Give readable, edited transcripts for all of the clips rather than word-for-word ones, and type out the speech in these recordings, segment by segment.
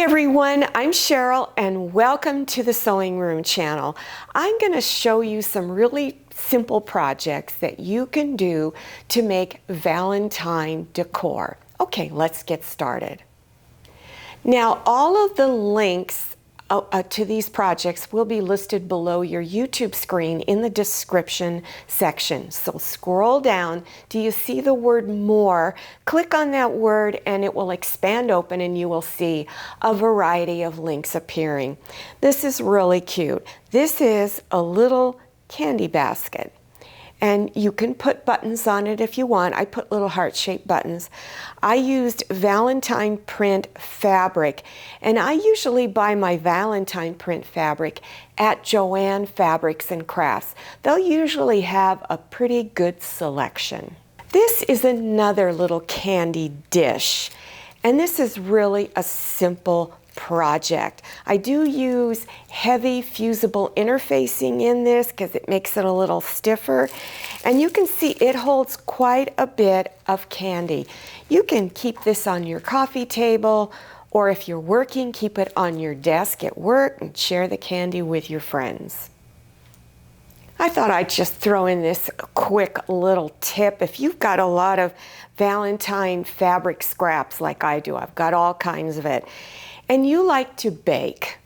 Everyone, I'm Cheryl and welcome to the Sewing Room channel. I'm going to show you some really simple projects that you can do to make Valentine decor. Okay, let's get started. Now, all of the links to these projects will be listed below your YouTube screen in the description section. So scroll down. Do you see the word more? Click on that word and it will expand open and you will see a variety of links appearing. This is really cute. This is a little candy basket. And you can put buttons on it if you want. I put little heart-shaped buttons. I used Valentine print fabric, and I usually buy my Valentine print fabric at Joann Fabrics and Crafts. They'll usually have a pretty good selection. This is another little candy dish, and this is really a simple project. I do use heavy fusible interfacing in this because it makes it a little stiffer, and you can see it holds quite a bit of candy. You can keep this on your coffee table, or if you're working, keep it on your desk at work and share the candy with your friends. I thought I'd just throw in this quick little tip. If you've got a lot of Valentine fabric scraps like I do, I've got all kinds of it, and you like to bake,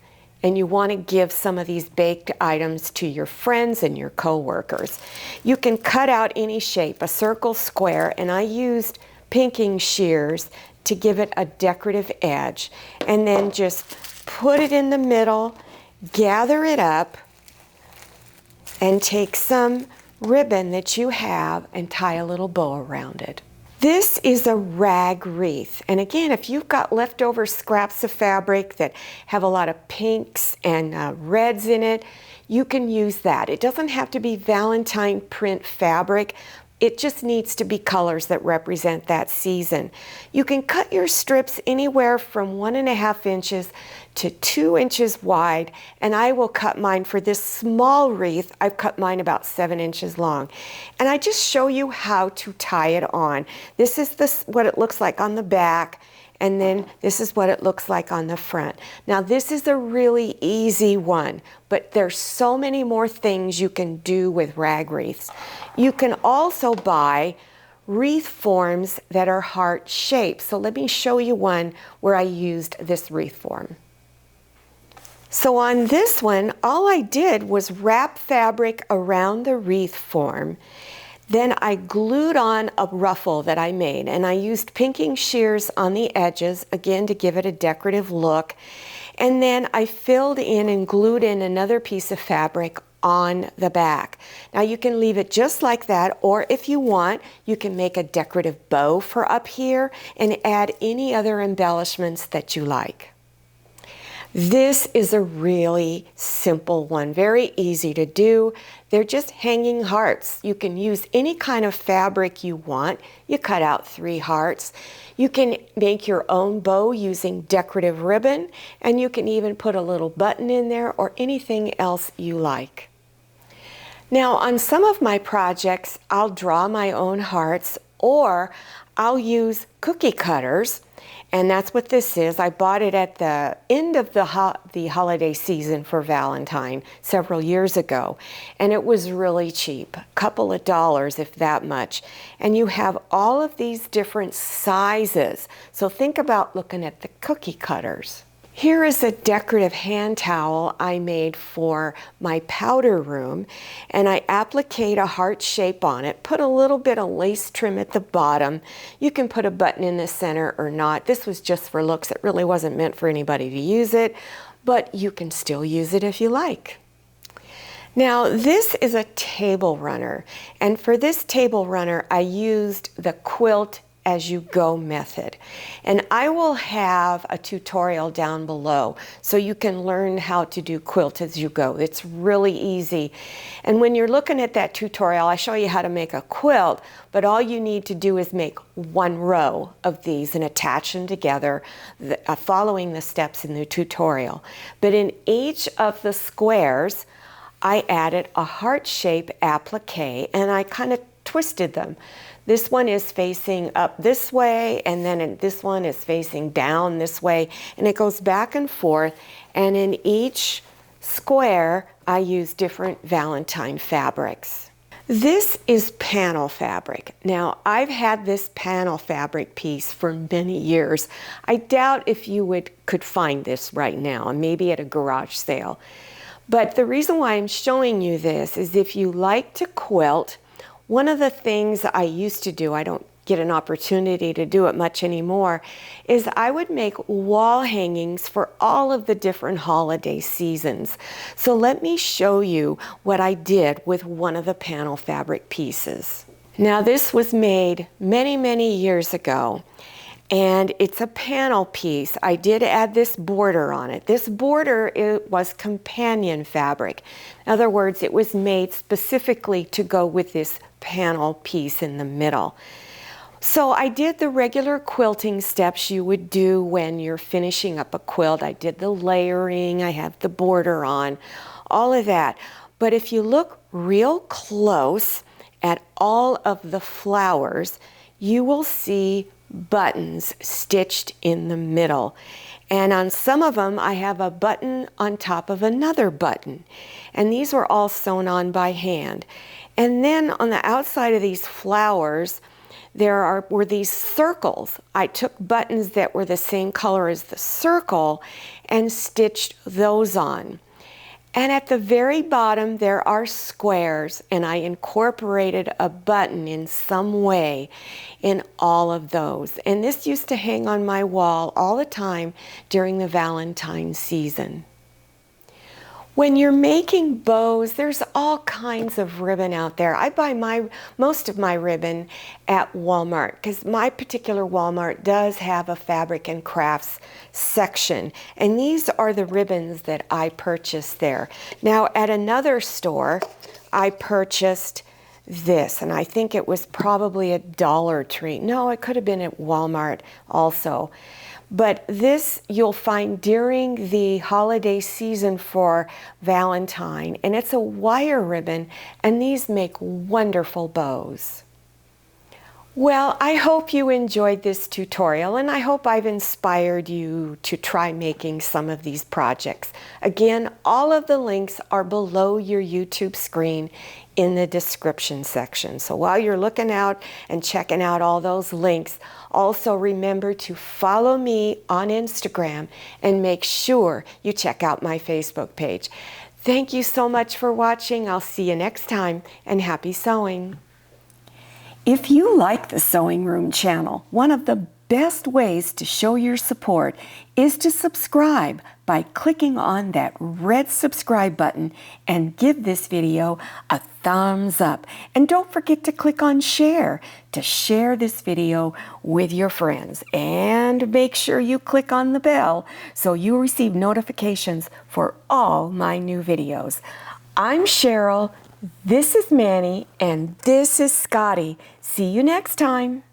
and you want to give some of these baked items to your friends and your co-workers, you can cut out any shape, a circle, square, and I used pinking shears to give it a decorative edge, and then just put it in the middle, gather it up, and take some ribbon that you have and tie a little bow around it. This is a rag wreath, and again, if you've got leftover scraps of fabric that have a lot of pinks and reds in it, you can use that. It doesn't have to be Valentine print fabric. It just needs to be colors that represent that season. You can cut your strips anywhere from 1.5 inches to 2 inches wide, and I will cut mine for this small wreath. I've cut mine about 7 inches long. And I just show you how to tie it on. This is what it looks like on the back, and then this is what it looks like on the front. Now this is a really easy one, but there's so many more things you can do with rag wreaths. You can also buy wreath forms that are heart shaped. So let me show you one where I used this wreath form. So on this one, all I did was wrap fabric around the wreath form. Then I glued on a ruffle that I made, and I used pinking shears on the edges, again to give it a decorative look. And then I filled in and glued in another piece of fabric on the back. Now you can leave it just like that, or if you want, you can make a decorative bow for up here and add any other embellishments that you like. This is a really simple one, very easy to do. They're just hanging hearts. You can use any kind of fabric you want. You cut out 3 hearts. You can make your own bow using decorative ribbon, and you can even put a little button in there or anything else you like. Now on some of my projects, I'll draw my own hearts, or I'll use cookie cutters. And that's what this is. I bought it at the end of the holiday season for Valentine several years ago. And it was really cheap, a couple of dollars, if that much. And you have all of these different sizes. So think about looking at the cookie cutters. Here is a decorative hand towel I made for my powder room, and I appliqued a heart shape on it, put a little bit of lace trim at the bottom. You can put a button in the center or not. This was just for looks. It really wasn't meant for anybody to use it, but you can still use it if you like. Now this is a table runner, and for this table runner I used the quilt as you go method, and I will have a tutorial down below so you can learn how to do quilt as you go. It's really easy, and when you're looking at that tutorial I show you how to make a quilt, but all you need to do is make 1 row of these and attach them together, following the steps in the tutorial. But in each of the squares I added a heart shape applique, and I kind of twisted them. This one is facing up this way, and then this one is facing down this way, and it goes back and forth. And in each square, I use different Valentine fabrics. This is panel fabric. Now, I've had this panel fabric piece for many years. I doubt if you could find this right now, maybe at a garage sale. But the reason why I'm showing you this is if you like to quilt, one of the things I used to do, I don't get an opportunity to do it much anymore, is I would make wall hangings for all of the different holiday seasons. So let me show you what I did with one of the panel fabric pieces. Now this was made many, many years ago, and it's a panel piece. I did add this border on it. This border, it was companion fabric. In other words, it was made specifically to go with this panel piece in the middle. So I did the regular quilting steps you would do when you're finishing up a quilt. I did the layering, I have the border on, all of that. But if you look real close at all of the flowers, you will see buttons stitched in the middle. And on some of them, I have a button on top of another button. And these were all sewn on by hand. And then on the outside of these flowers, were these circles. I took buttons that were the same color as the circle and stitched those on. And at the very bottom, there are squares, and I incorporated a button in some way in all of those. And this used to hang on my wall all the time during the Valentine season. When you're making bows, there's all kinds of ribbon out there. I buy most of my ribbon at Walmart because my particular Walmart does have a fabric and crafts section. And these are the ribbons that I purchased there. Now at another store, I purchased this, and I think it was probably a Dollar Tree. No, it could have been at Walmart also. But this you'll find during the holiday season for Valentine, and it's a wire ribbon, and these make wonderful bows. Well, I hope you enjoyed this tutorial, and I hope I've inspired you to try making some of these projects. Again, all of the links are below your YouTube screen in the description section. So while you're looking out and checking out all those links, also remember to follow me on Instagram and make sure you check out my Facebook page. Thank you so much for watching. I'll see you next time, and happy sewing. If you like the Sewing Room channel, one of the best ways to show your support is to subscribe by clicking on that red subscribe button and give this video a thumbs up. And don't forget to click on share to share this video with your friends. And make sure you click on the bell so you receive notifications for all my new videos. I'm Cheryl. This is Manny, and this is Scotty. See you next time.